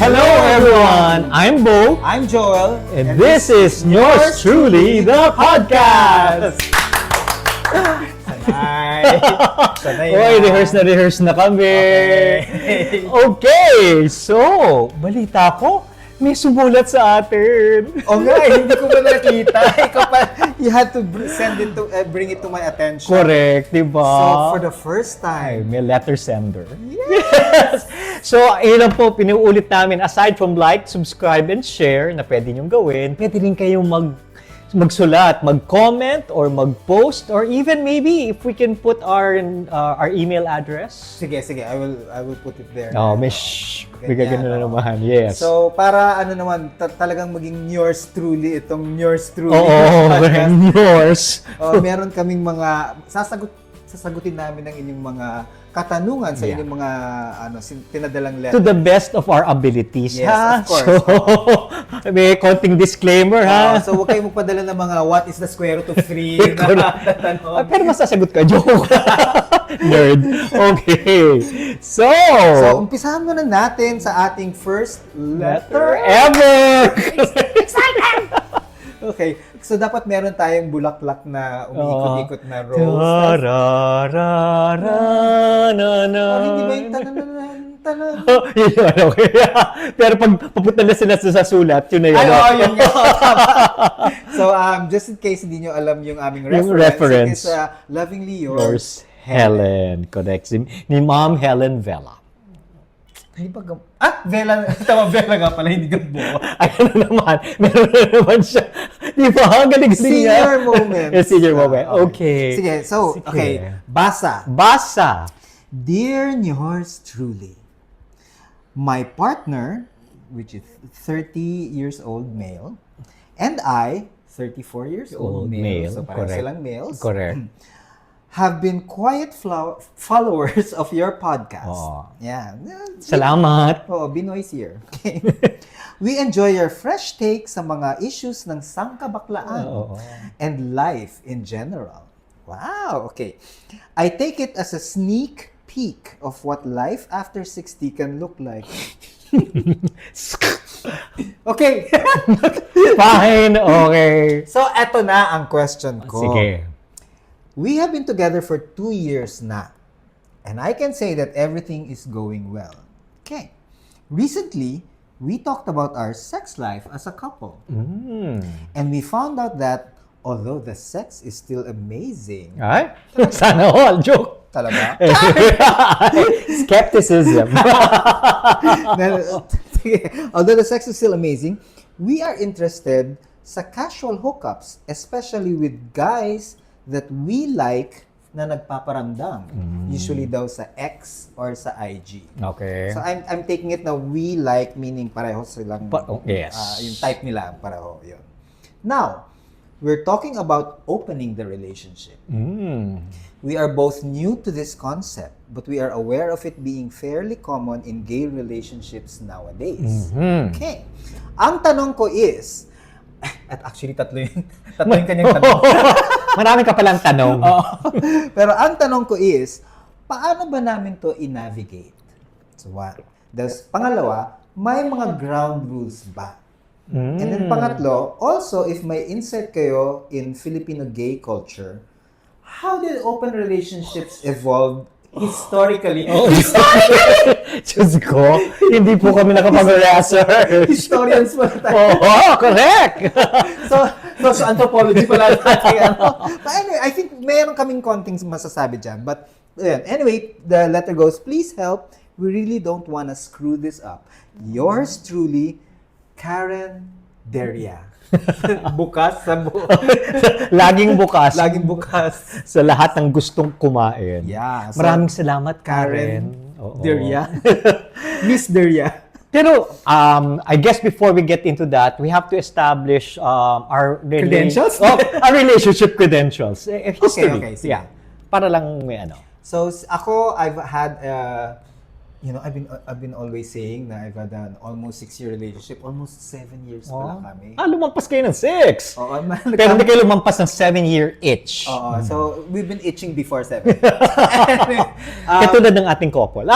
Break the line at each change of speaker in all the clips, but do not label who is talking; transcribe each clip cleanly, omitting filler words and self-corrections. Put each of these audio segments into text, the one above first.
Hello everyone, I'm Bo,
I'm Joel.
and this is yours truly, the podcast!
Sanay
Oy,
na.
rehearse na kami! Okay, so, balita ko, may sumulat sa atin.
O nga, hindi ko ba nakita? Ikaw pa, you had to send it to, bring it to my attention.
Correct, diba?
So, for the first
Ay,
time.
may letter sender. Yes! So, ayun lang po, pinuulit namin, aside from like, subscribe, and share na pwede niyong gawin, pwede rin kayong magsulat, mag-comment, or mag-post, or even maybe if we can put our email address.
Sige, I will put it there.
Oh, may
Ganyan,
gano'n na
oo.
naman. Yes.
So, para ano naman, talagang maging yours truly, itong yours truly.
Oo,
podcast.
yours.
Meron kaming mga, sasagutin namin ang inyong mga katanungan sa
Yeah.
inyong mga tinadalang letter.
To the best of our abilities,
Yes,
ha?
of course.
So, may konting disclaimer, ha?
So, huwag kayong magpadala ng mga what is the square root of 3 na tanong.
Pero masasagot ka, joke. Nerd. Okay. So,
So, umpisahan muna natin sa ating first
letter
letter.
ever!
Okay. So, dapat meron tayong bulaklak na umiikot-ikot na rose.
Tararararana.
Hindi ba yung tanan?
Oh, yun yun, okay. Pero pag papunta na sila sa sulat, yun na yun.
Ay, yun nga. So, just in case hindi nyo alam yung aming
Yung
reference,
reference.
it is Lovingly Yours,
Yours, Helen. Correct. Ni Ma'am Helen Vela.
Hindi ba Vela. Tama, Vela nga pala, hindi gambo.
Ay, ano naman, meron na naman siya. Di ba? Galing-galing niya.
Senior moment.
Senior moment. Okay.
Sige, so,
Sige.
okay. Basa.
Basa.
Dear yours truly, my partner, which is 30 years old male, and I, 34 years old male, so parang
Correct.
silang males,
Correct.
have been quiet followers of your podcast.
Oh.
Yeah.
Salamat.
Oh, Binoy's here. Okay. We enjoy your fresh take sa mga issues ng sangkabaklaan
Oo.
and life in general. Wow, okay. I take it as a sneak peek of what life after 60 can look like. Okay.
Fine. Okay.
So, eto na ang question ko.
Sige.
We have been together for 2 years na. And I can say that everything is going well. Okay. Recently, we talked about our sex life as a couple. And we found out that although the sex is still amazing,
Ay? Sana all. Joke.
talaga,
Skepticism.
although the sex is still amazing, we are interested sa casual hookups, especially with guys that we like na nagpaparamdam. Usually daw sa X or sa IG.
Okay.
So I'm taking it na we like, meaning pareho silang
Yes.
yung type nila pareho yun. Now, we're talking about opening the relationship. We are both new to this concept, but we are aware of it being fairly common in gay relationships nowadays. Okay. Ang tanong ko is, at actually tatlo yung kanyang tanong.
Marami ka palang tanong.
Pero ang tanong ko is, paano ba namin to i-navigate? So what? Pangalawa, may mga ground rules ba? And then pangatlo, also if may insight kayo in Filipino gay culture, how did open relationships evolve historically?
Diyos ko, hindi po kami nakapag-research.
Historians pala tayo.
Oo, correct.
So anthropology pala natin. But anyway, I think mayroon kaming konting masasabi dyan. But anyway, the letter goes, please help. We really don't want to screw this up. Yours truly, Karen Deria. Bukas sa
Laging bukas.
Laging bukas.
Sa lahat ng gustong kumain.
Yeah, so,
Maraming salamat,
Karen
Karen. Oo.
Deria. Miss Deria.
Pero, I guess before we get into that, we have to establish our
Credentials?
Our relationship credentials. History.
Okay, sige.
Yeah. Para lang may ano.
So ako, I've had I've been always saying na I've had an almost 6-year relationship. Almost 7 years pala kami.
Lumampas kayo ng 6.
Oo,
Pero hindi kayo lumampas ng 7-year itch.
Oo, so we've been itching before 7.
Katulad ng ating couple.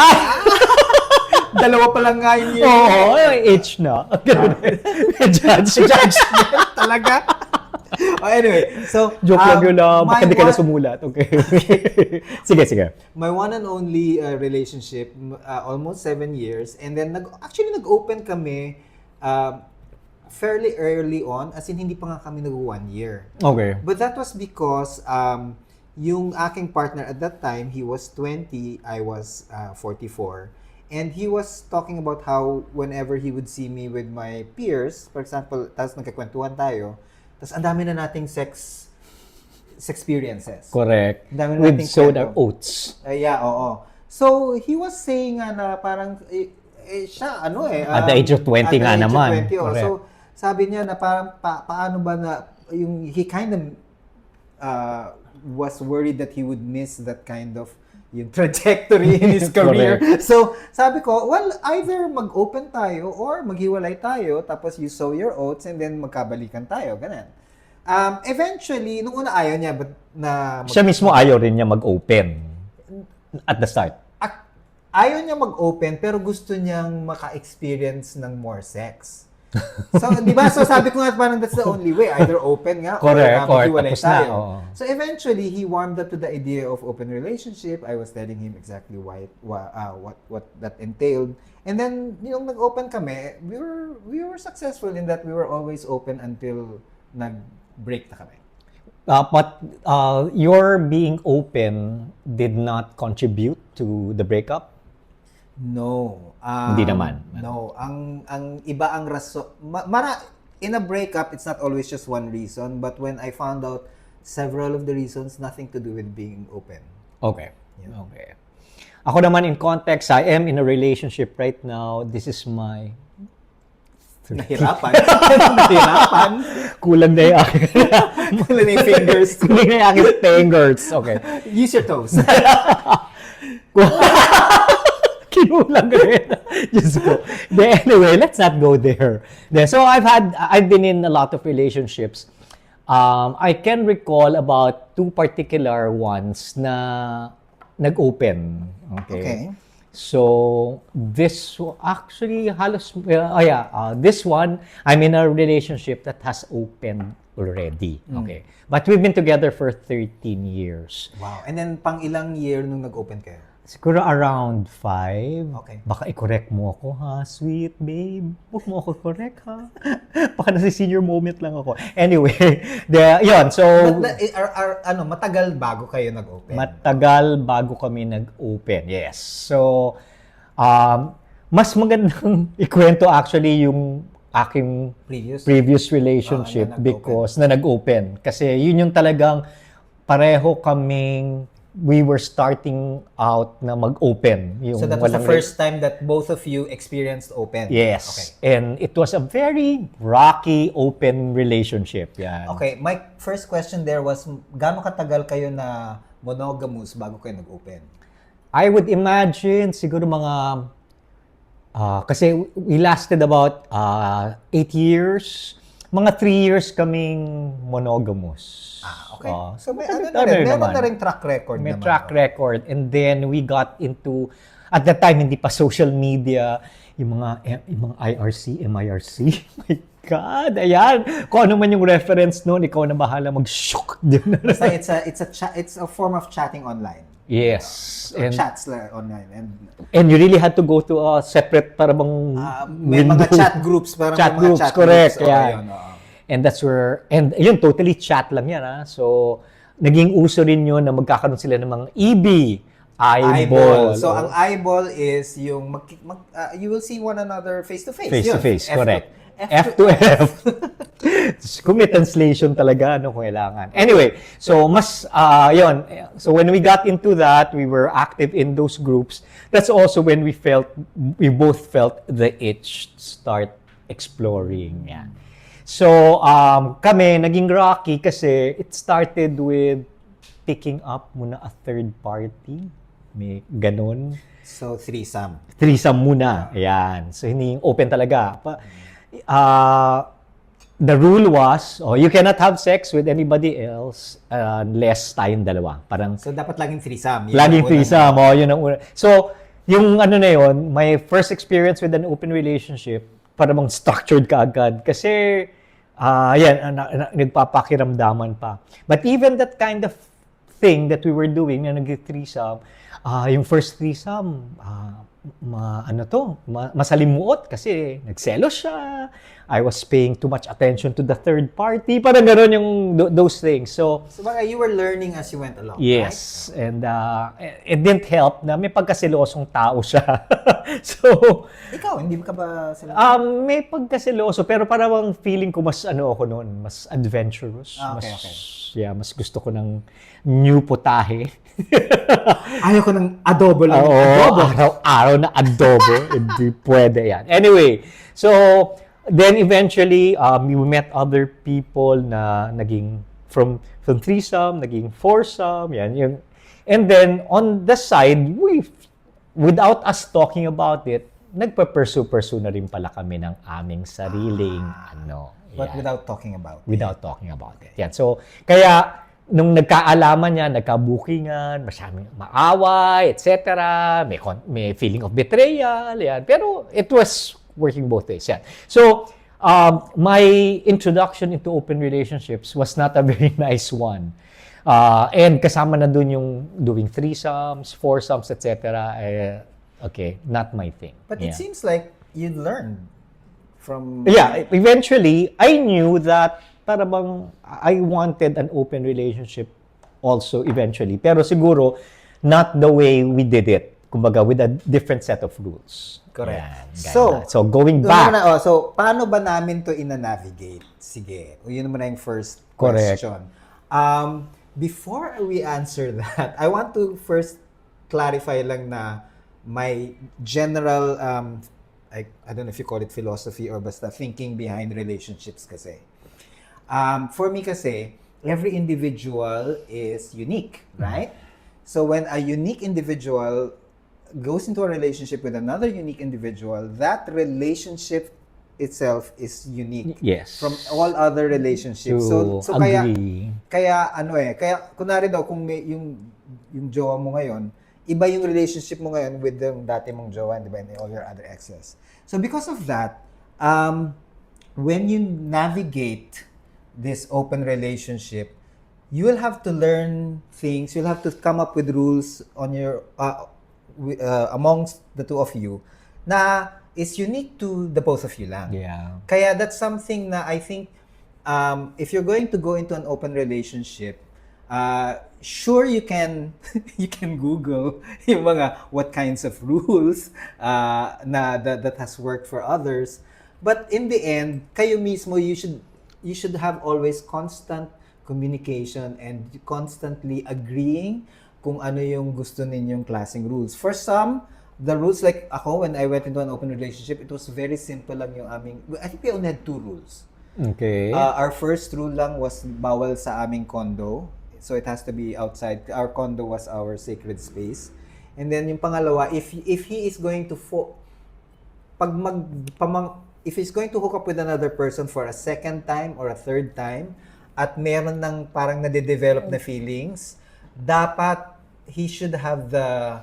Dalawa pa lang nga yun.
Oo, age na. Judgment.
Talaga. Oh, anyway, so
Joke lang yun lang.
my
Baka di ka na
one-
sumulat. Okay. Sige.
My one and only relationship, almost 7 years, and then actually nag-open kami fairly early on, as in hindi pa nga kami nag-1 year.
Okay.
But that was because yung aking partner at that time, he was 20, I was 44. And he was talking about how whenever he would see me with my peers, for example, tapos nagkakwentuhan tayo, tapos ang dami na nating sex experiences.
Correct.
Ang dami na
With
nating
soda
kwento.
oats.
Yeah, oo. So, he was saying nga na parang, siya,
At the age of 20
at the
nga
age of
naman.
20, oh.
Correct.
So, sabi niya na parang, paano ba na, he kind of was worried that he would miss that kind of yung trajectory in his career. So, sabi ko, well, either mag-open tayo or maghiwalay tayo, tapos you sow your oats and then magkabalikan tayo, ganun. Eventually, nung una ayaw niya, but na...
Siya mismo ayaw rin niya mag-open at the start.
Ayaw niya mag-open, pero gusto niyang maka-experience ng more sex. So, di ba? So, sabi ko nga parang that's the only way. Either open nga
Correct,
or maghiwalay
tapos na,
tayo.
oo.
So, eventually, he warmed up to the idea of open relationship. I was telling him exactly what that entailed. And then, yung nag-open kami, we were successful in that we were always open until nag-break na kami.
But your being open did not contribute to the breakup?
No.
Hindi naman.
No. Ang iba ang rason. In a breakup, it's not always just one reason. But when I found out several of the reasons, nothing to do with being open.
Okay.
Yeah.
Okay. Ako naman in context, I am in a relationship right now. This is my...
Nahirapan. Nahirapan.
Kulang na yung aking...
Kulang na yung fingers.
Kulang na yung aking fingers. Okay.
Use your toes.
Kinulang rin. Diyos ko. Anyway, let's not go there. So I've been in a lot of relationships. I can recall about 2 particular ones na nag-open. Okay. So this actually halos this one, I'm in a relationship that has opened already. Okay. But we've been together for 13 years.
Wow. And then pang ilang year nung nag-open kayo?
Siguro around 5.
Okay.
Baka i-correct mo ako, ha? Sweet babe. Huwag mo ako correct, ha? Baka nasa senior moment lang ako. Anyway, yun. So,
But matagal bago kayo nag-open?
matagal bago kami nag-open. Yes. So, mas magandang ikwento actually yung aking previous relationship
na nag-open.
because na nag-open. Kasi yun yung talagang pareho kaming we were starting out na mag-open. Yung
So that was the
walang
first time that both of you experienced open?
Yes.
Okay.
And it was a very rocky, open relationship. Yan.
Okay, my first question there was, gaano katagal kayo na monogamous bago kayo nag-open?
I would imagine siguro mga kasi we lasted about 8 years. Mga 3 years kaming monogamous.
Okay. So may
tagal
meron
naman.
na rin track record
May
naman.
track record. And then we got into, at that time, hindi pa social media, yung mga IRC, MIRC. My God, ayan. Kung ano man yung reference noon, ikaw na bahala mag-shook.
Basta it's a form of chatting online.
Yes.
Or chats online.
And you really had to go to a separate parang
May mga chat groups. Parang
Chat
may mga
groups,
chat
correct.
Groups.
Yeah.
Yun, oo.
And that's where, and yun, totally chat lang yan. So, naging uso rin yun na magkakaroon sila ng mga EB, eyeball.
So, ang eyeball is yung, you will see one another face-to-face.
Face-to-face,
Yun.
correct. F to F. Kung may translation talaga, ano kung kailangan. Anyway, so yun. So when we got into that, we were active in those groups. That's also when we both felt the itch to start exploring. Yan. So kami, naging rocky kasi it started with picking up muna a third party. May ganun.
So, threesome.
Threesome muna. Ayan. So, hindi open talaga. The rule was, you cannot have sex with anybody else unless tayong dalawa. Parang,
So, dapat laging threesome.
laging threesome. Yun ang una. So, yung ano na yon, my first experience with an open relationship, para bang structured ka agad. Kasi, nagpapakiramdaman pa. But even that kind of thing that we were doing, na nag-threesome, yung first threesome, masalimuot kasi nagselos siya. I was paying too much attention to the third party. Parang gano'n yung those things. So
baka you were learning as you went along,
yes. Right? And it didn't help na may pagkasilosong tao siya. So,
ikaw, hindi ka ba sila?
may pagkasiloso, pero parang feeling ko mas ako noon, mas adventurous.
Okay.
Yeah, mas gusto ko ng new putahe.
Ayaw ko ng adobo lang.
Oo,
Adobo.
araw-araw na adobo. Hindi pwede yan. Anyway, so then eventually, we met other people na naging from threesome, naging foursome, yan. And then, on the side, without us talking about it, nagpa-pursue na rin pala kami ng aming sariling
But
yan.
without talking about it.
Without talking about it. Yan. So, kaya, nung nagkaalaman niya, nagkabukingan, masyadong maaway, etc. May feeling of betrayal, yan. Pero, it was working both ways. Yan. So, my introduction into open relationships was not a very nice one. And kasama na dun yung doing threesomes, foursomes, etc. Okay, not my thing.
But it seems like you learned from...
Yeah, eventually, I knew that parang I wanted an open relationship also eventually. Pero siguro, not the way we did it. Kumbaga, with a different set of rules.
Correct.
Yan, so going back.
So, paano ba namin to ina-navigate? Sige. Yun naman na yung first
Correct.
question. Before we answer that, I want to first clarify lang na my general, I don't know if you call it philosophy or basta thinking behind relationships kasi. For me kasi, every individual is unique, right? So when a unique individual goes into a relationship with another unique individual, that relationship itself is unique from all other relationships. So
agree.
kaya kunwari daw kung may yung jowa mo ngayon, iba yung relationship mo ngayon with yung dati mong jowa, di ba, and all your other exes. So because of that, when you navigate this open relationship, you will have to learn things, you'll have to come up with rules on your amongst the two of you na is unique to the both of you lang.
Yeah.
Kaya that's something na I think if you're going to go into an open relationship, sure you can you can Google yung mga what kinds of rules that has worked for others, but in the end, kayo mismo you should have always constant communication and constantly agreeing kung ano yung gusto ninyong klaseng rules. For some, the rules, like ako, when I went into an open relationship, it was very simple lang yung aming, I think we only had 2 rules.
Okay.
Our first rule lang was bawal sa aming condo. So it has to be outside. Our condo was our sacred space. And then yung pangalawa, if he is going to if he's going to hook up with another person for a second time or a third time, at meron ng parang nade-develop na feelings, dapat he should have the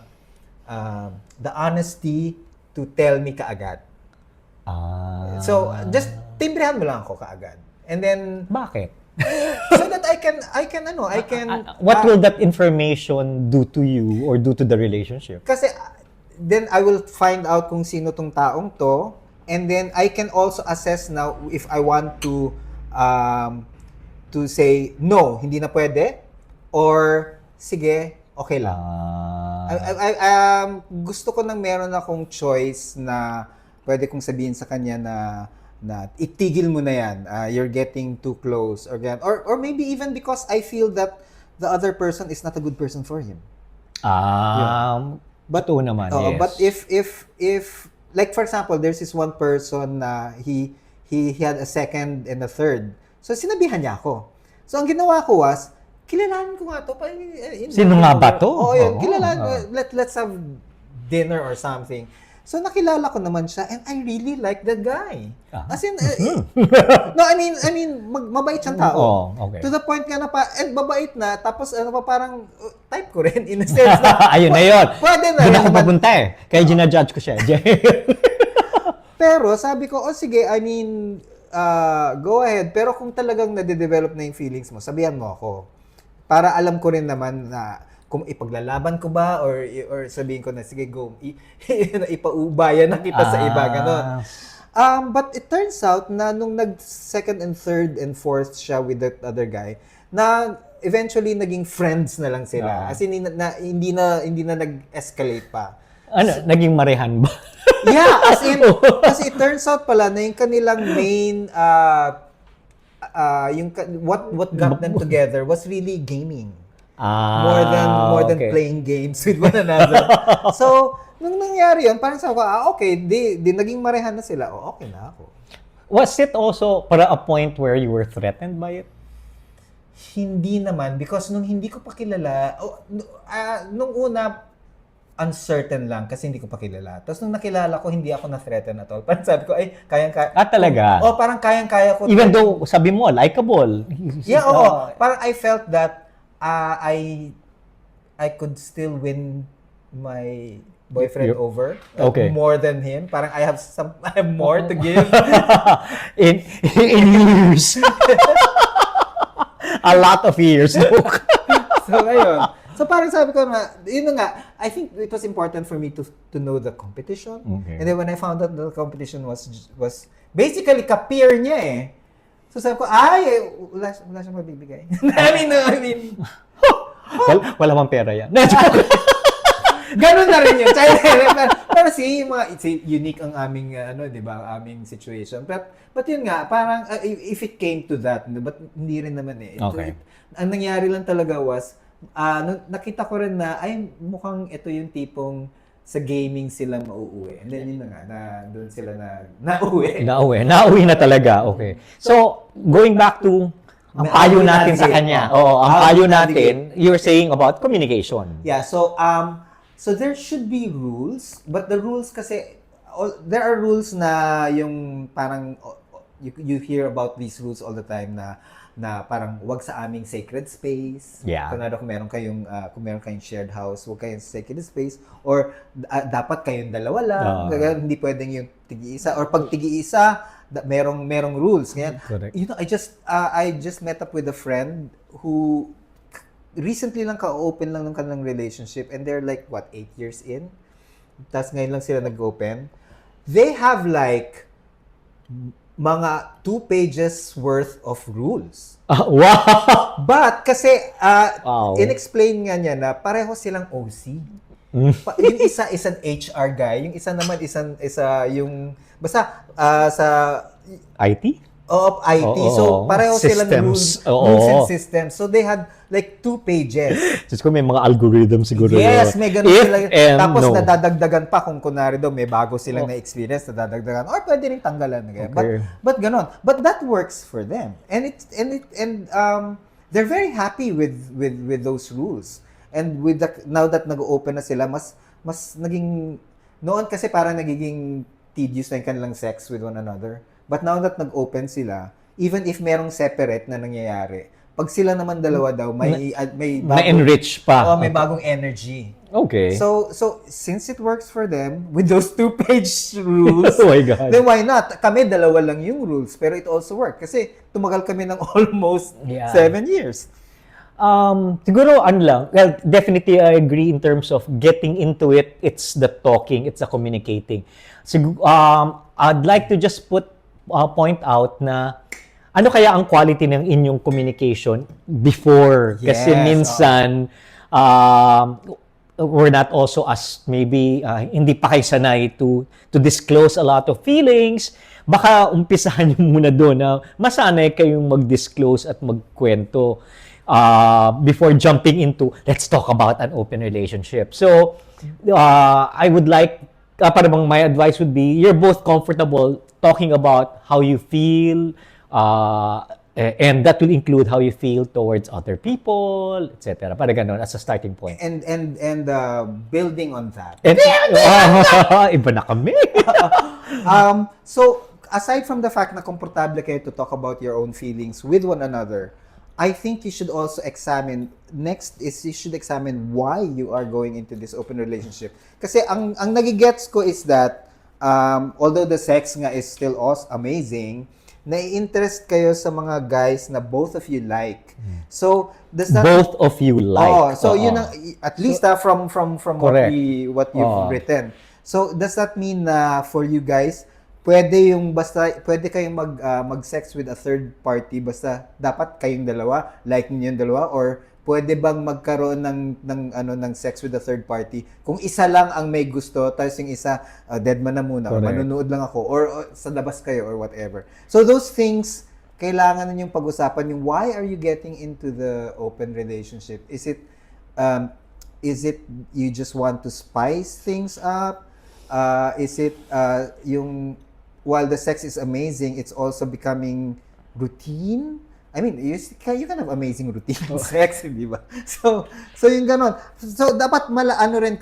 honesty to tell me kaagad. So just timbrehan mo lang ako kaagad. And then
bakit?
so that I can
what will that information do to you or do to the relationship?
Kasi then I will find out kung sino tong taong to, and then I can also assess now if I want to say no, hindi na pwede, or sige, okay lang. Gusto ko nang meron akong choice na pwede kong sabihin sa kanya na itigil mo na yan. You're getting too close or maybe even because I feel that the other person is not a good person for him.
But naman, yes.
But if like for example, there's this one person na he had a second and a third. So sinabihan niya ako. So ang ginawa ko was, kilalanin ko nga to.
Sino nga ba to?
Yun. Kilalanin. Let's have dinner or something. So nakilala ko naman siya and I really like that guy. As in, no, I mean, mabait siyang tao.
Oh, okay.
To the point nga na and mabait na, tapos ano pa parang type ko rin in a sense na.
Ayun na yun.
Pwede na
Doon
rin.
ako papunta eh. Kaya ginajudge ko siya.
Pero sabi ko, sige, I mean, go ahead. Pero kung talagang nade-develop na yung feelings mo, sabihan mo ako. Para alam ko rin naman na kung ipaglalaban ko ba or sabihin ko na, sige, go, ipaubayan na kita sa iba, gano'n. But it turns out na nung nag-second and third and fourth siya with that other guy, na eventually naging friends na lang sila. As in, hindi na nag-escalate pa.
Ano, naging marehan ba?
Yeah, as in, kasi it turns out pala na yung kanilang main, what got them together was really gaming. More than
okay.
playing games with one another. So, nung nangyari yun, parang sabi ko, okay, di naging marehan na sila. Okay na ako.
Was it also para a point where you were threatened by it?
Hindi naman, because nung hindi ko pa kilala, nung una, uncertain lang kasi hindi ko pa kilala. Tapos nung nakilala ko, hindi ako na-threaten at all. Parang sabi ko, ay, kayang-kaya.
Talaga?
Parang kayang-kaya ko.
Even though, sabi mo, likable.
Yeah, oo. Parang I felt that I could still win my boyfriend over.
Okay.
More than him. Parang I have more to give.
in years. A lot of years.
So, ayun. So, parang sabi ko na, yun nga, I think it was important for me to know the competition.
Okay.
And then when I found out the competition was basically ka-peer niya eh. So, sabi ko, wala siyang mabibigay. I mean,
wala mang pera yan.
ganun na rin yun. Pero unique ang aming, di ba, aming situation. But yun nga, parang, if it came to that, but hindi rin naman eh.
Okay.
Ang nangyari lang talaga was, nakita ko rin na, mukhang ito yung tipong sa gaming sila mauuwi. And then yun na nga, doon sila nauwi.
Nauwi na talaga. Okay. So, going back to ang payo natin sa kanya. Ang payo natin, you're saying about communication.
Yeah, so there should be rules, but the rules kasi, there are rules na yung parang, you hear about these rules all the time na parang wag sa aming sacred space.
Yeah.
Kung meron kayong shared house, wag kayong sacred space or dapat kayong dalawa lang. Hindi pwedeng yung tigi-isa or pag tigi-isa merong rules. Ganyan.
Correct.
You know, I just met up with a friend who recently lang ka-open lang ng kanilang relationship and they're like 8 years in. Tapos ngayon lang sila nag-open. They have like mga 2 pages worth of rules.
Wow!
But kasi
Wow.
in-explain nga niya na pareho silang OC. Yung isa is an HR guy, yung isa naman yung basta sa
IT?
IT. So pareho silang rules and systems. So they had like 2 pages.
Just ko may mga algorithm siguro.
Yes, may ganun sila. Tapos
no.
nadadagdagan pa kung kunwari daw may bago silang na-experience, nadadagdagan or pwede ring tanggalan.
Okay.
But ganun. But that works for them. And they're very happy with those rules. And now that nag-open na sila, mas naging noon kasi parang nagiging tedious na yung kanilang sex with one another. But now that nag-open sila, even if merong separate na nangyayari, pag sila naman dalawa daw, may
na-enrich pa.
May bagong energy.
Okay.
So since it works for them with those 2-page rules,
Oh my God.
then why not? Kami dalawa lang yung rules, pero it also worked kasi tumagal kami ng almost 7 years.
Siguro well, definitely I agree in terms of getting into it. It's the talking, it's the communicating. I'd like to just point out na ano kaya ang quality ng inyong communication before?
Yes,
Kasi minsan we're not also as maybe hindi pa kayo sanay to disclose a lot of feelings. Baka umpisahan niyo muna doon na masanay kayong mag-disclose at magkwento before jumping into let's talk about an open relationship. So I would like parang my advice would be you're both comfortable talking about how you feel, And that will include how you feel towards other people, etc. Para ganun, as a starting point.
And building on that.
And, iba na kami.
So, aside from the fact na komportable kayo to talk about your own feelings with one another, I think you should also examine, next is you should examine why you are going into this open relationship. Kasi ang nagigets ko is that, although the sex nga is still amazing, nai-interest kayo sa mga guys na both of you like. So, does that...
Both of you like.
Oh, so yun ang, at least from
Correct.
what you've written. So, does that mean na for you guys, pwede kayong mag-sex with a third party basta dapat kayong dalawa, like niyo yung dalawa, or pwede bang magkaroon ng sex with a third party kung isa lang ang may gusto tapos yung isa dead man na muna or manunood lang ako or sa labas kayo or whatever. So those things kailangan ninyong pag-usapan, yung why are you getting into the open relationship? Is it you just want to spice things up? Is it yung while the sex is amazing, it's also becoming routine? I mean, you can have amazing routine sex, di ba? So yung ganon. So dapat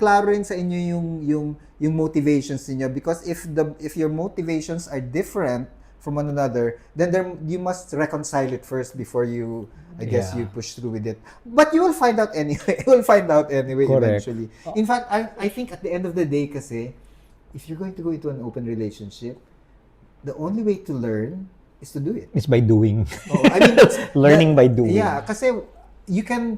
klaro rin sa inyo yung motivations niyo, because if your motivations are different from one another, then you must reconcile it first before you, I guess, you push through with it. But you will find out anyway. You will find out anyway. Correct. Eventually. In fact, I think at the end of the day kasi, if you're going to go into an open relationship, the only way to learn is to do it.
It's by doing.
I mean,
learning by doing.
Yeah, kasi you can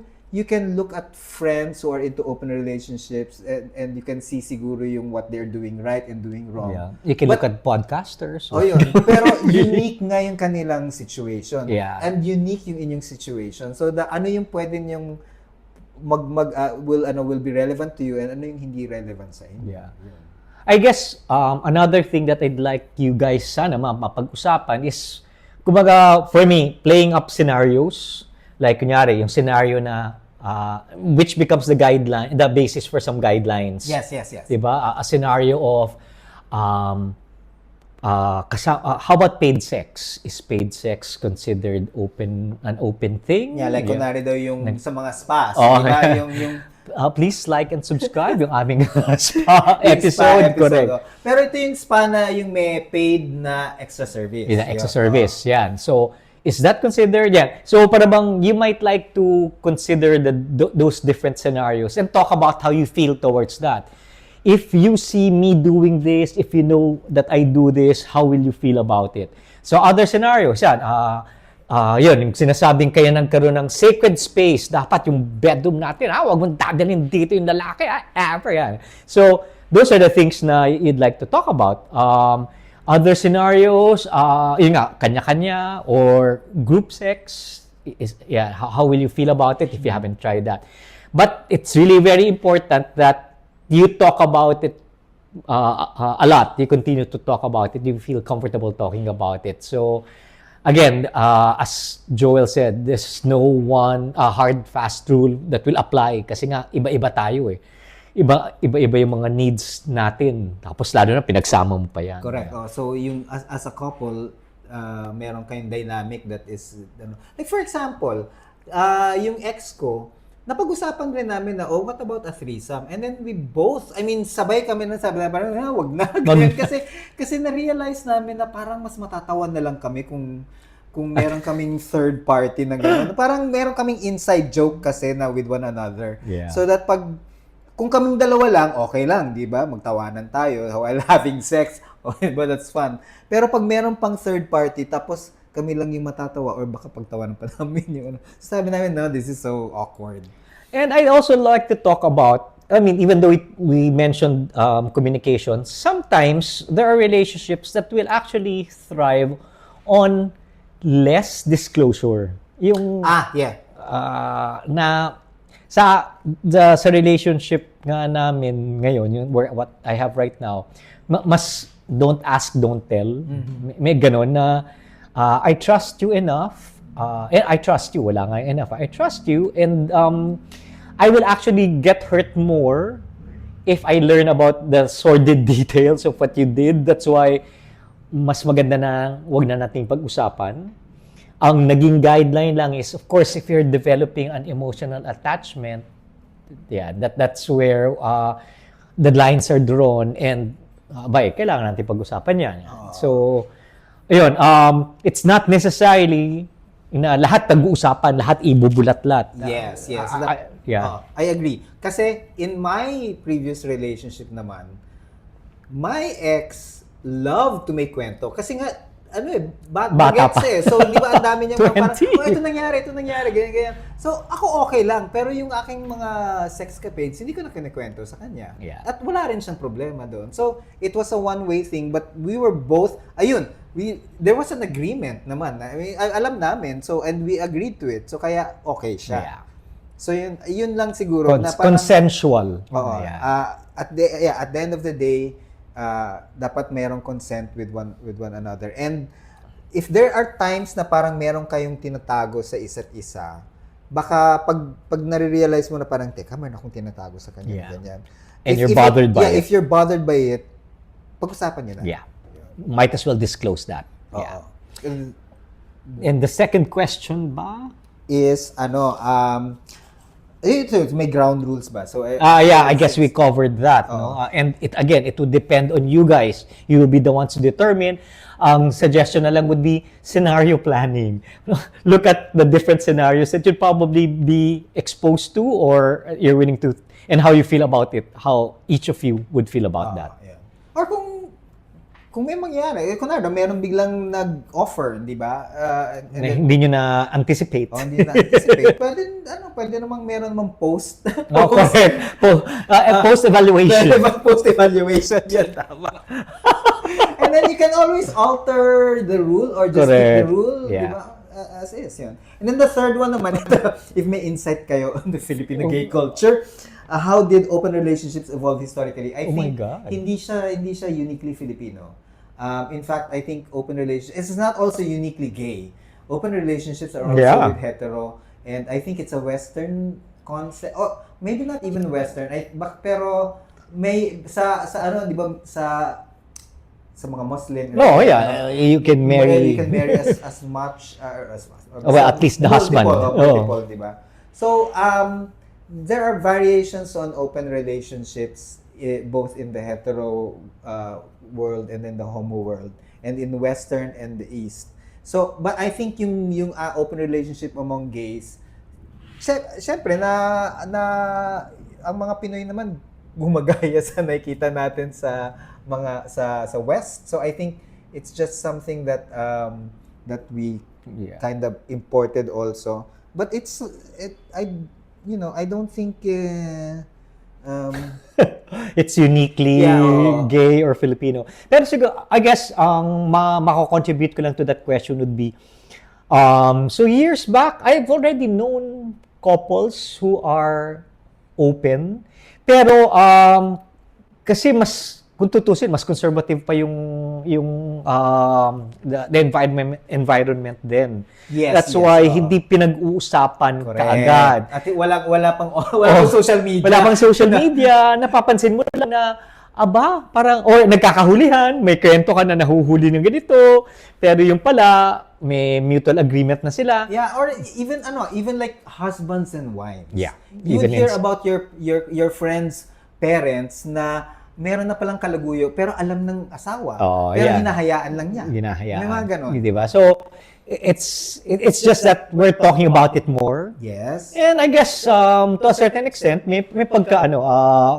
look at friends who are into open relationships and you can see siguro yung what they're doing right and doing wrong.
Yeah. You can look at podcasters.
Yun. Pero unique nga yung kanilang situation.
Yeah.
And unique yung inyong situation. So ano yung pwede niyong will be relevant to you and ano yung hindi relevant sa inyo.
Yeah. I guess another thing that I'd like you guys sana mapag-usapan is, kumbaga, for me, playing up scenarios. Like, kunyari, yung scenario na which becomes the basis for some guidelines.
Yes.
Diba? A scenario of how about paid sex? Is paid sex considered an open thing?
Yeah, like kunwari daw yung sa mga spas.
Okay.
Diba? Yung
please like and subscribe yung aming spa episode. Correct.
Pero ito yung spa na yung may paid na extra service.
Yeah, extra service. Yan. So, is that considered? Yeah. So, para bang you might like to consider those different scenarios and talk about how you feel towards that. If you see me doing this, if you know that I do this, how will you feel about it? So, other scenarios, yan. Yun, yung sinasabing kaya nagkaroon ng sacred space, dapat yung bedroom natin, wag mong dadalhin dito yung lalaki, ever yan. So, those are the things na you'd like to talk about. Other scenarios, yun nga, kanya-kanya or group sex, how will you feel about it if you haven't tried that? But it's really very important that you talk about it a lot. You continue to talk about it. You feel comfortable talking about it. So, again, as Joel said, there's no one hard, fast rule that will apply kasi nga iba-iba tayo eh. Iba-iba yung mga needs natin. Tapos lalo na pinagsama mo pa yan.
Correct. So yung as a couple, meron kayong dynamic that is like for example, yung ex ko, napag-usapan rin namin na, what about a threesome? And then we both, sabay kami na sabi na parang, wag na. Ganyan. Kasi na-realize namin na parang mas matatawan na lang kami kung meron kaming third party na gano'n. Parang meron kaming inside joke kasi na with one another.
Yeah.
So that kung kaming dalawa lang, okay lang, di ba? Magtawanan tayo while having sex. Okay, but that's fun. Pero pag meron pang third party, tapos kami lang yung matatawa or baka pagtawanan pa namin yung sabi namin, no, this is so awkward.
And I'd also like to talk about, even though we mentioned communication, sometimes there are relationships that will actually thrive on less disclosure. Yung na sa relationship nga namin ngayon, what I have right now, mas don't ask, don't tell. Mm-hmm. May ganon na I trust you enough. And I trust you. Wala nga enough. I trust you and I will actually get hurt more if I learn about the sordid details of what you did. That's why mas maganda na wag na nating pag-usapan. Ang naging guideline lang is, of course, if you're developing an emotional attachment, that's where the lines are drawn and kailangan natin pag-usapan yan. So, ayun, it's not necessarily na lahat pag-uusapan, lahat ibubulat-lat.
Yes. I agree. Kasi in my previous relationship naman, my ex loved to make kwento. Kasi nga,
Bata
bagets
pa.
So, di ba, ang dami niya parang,
20.
ito nangyari, ganyan. So, ako okay lang. Pero yung aking mga sex capades, hindi ko na kinikwento sa kanya.
Yeah.
At wala rin siyang problema doon. So, it was a one-way thing, but we were both, there was an agreement naman. I mean, alam namin, so, and we agreed to it. So, kaya okay siya.
Yeah.
So, yun lang siguro. na parang,
Consensual.
Oo. At the end of the day, dapat merong consent with one another. And if there are times na parang meron kayong tinatago sa isa't isa, baka pag nare-realize mo na parang, teka, meron akong tinatago sa kanya, ganyan.
And you're bothered by it.
If you're bothered by it, pag-usapan niyo na.
Yeah. Might as well disclose that.
Oo.
Yeah. And the second question ba?
Is, may ground rules ba? So,
I guess we covered that. No? And it would depend on you guys. You will be the ones to determine. Ang suggestion na lang would be scenario planning. Look at the different scenarios that you'd probably be exposed to or you're willing to, and how you feel about it, how each of you would feel about that.
Yeah. Or kung may mangyari, kunwari, meron biglang nag-offer, di ba?
Hindi nyo na-anticipate.
Hindi na-anticipate. Pwede namang meron namang post.
Correct. Post-evaluation.
Post-evaluation, yan, tama. And then you can always alter the rule or just keep the rule, di ba? As is, yun. And then the third one naman, if may insight kayo on the Filipino gay culture, how did open relationships evolve historically? I think
my God.
Hindi siya uniquely Filipino. In fact, I think open relationships, it's not also uniquely gay. Open relationships are also with hetero, and I think it's a Western concept. Oh, maybe not even Western. Pero may sa di ba sa mga Muslim.
No, you can marry.
You can marry as much
at least the husband.
Multiple, di ba? So there are variations on open relationships both in the hetero world and in the homo world, and in Western and the East. So, but I think yung open relationship among gays, syempre ang mga Pinoy naman gumagaya sa nakikita natin sa mga sa West. So I think it's just something that we kind of imported also. But I don't think
it's uniquely gay or Filipino. Pero siguro, I guess, ang mako-contribute ko lang to that question would be, so years back, I've already known couples who are open. Pero, kasi kung tutusin, mas conservative pa yung the environment din.
Yes,
That's why hindi pinag-uusapan kaagad.
At wala pang social media.
Wala pang social media. Napapansin mo lang na parang nagkakahulihan, may kwento ka na nahuhuli ng ganito, pero yung pala may mutual agreement na sila.
Yeah, or even like husbands and wives.
Yeah.
You would hear about your friends' parents na meron na palang kalaguyo pero alam ng asawa. Pero hinahayaan lang niya.
Hinahayaan.
May mga ganon.
Di ba? So, it's just that we're talking about it more.
Yes.
And I guess, to a certain extent, may pagka,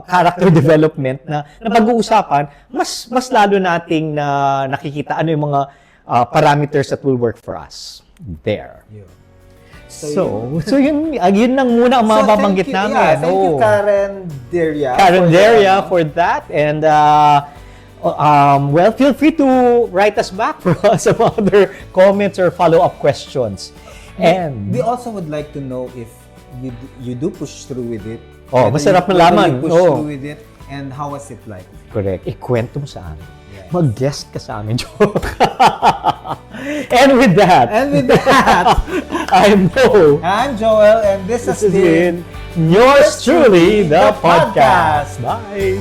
character development na pag-uusapan, mas lalo nating nakikita ano yung mga parameters that will work for us. There.
Yeah.
So yun lang muna ang mababanggit namin.
Thank you, Karen
Deria for that. And feel free to write us back for some other comments or follow-up questions. And
we also would like to know if you do push through with it.
Masarap malaman.
Push through with it, and how was it like?
Correct. Ikwento mo sa amin. Yes. Mag-guest ka sa amin, joke. And with that, I'm Mo.
I'm Joel, and this has been
yours truly, the podcast. Bye.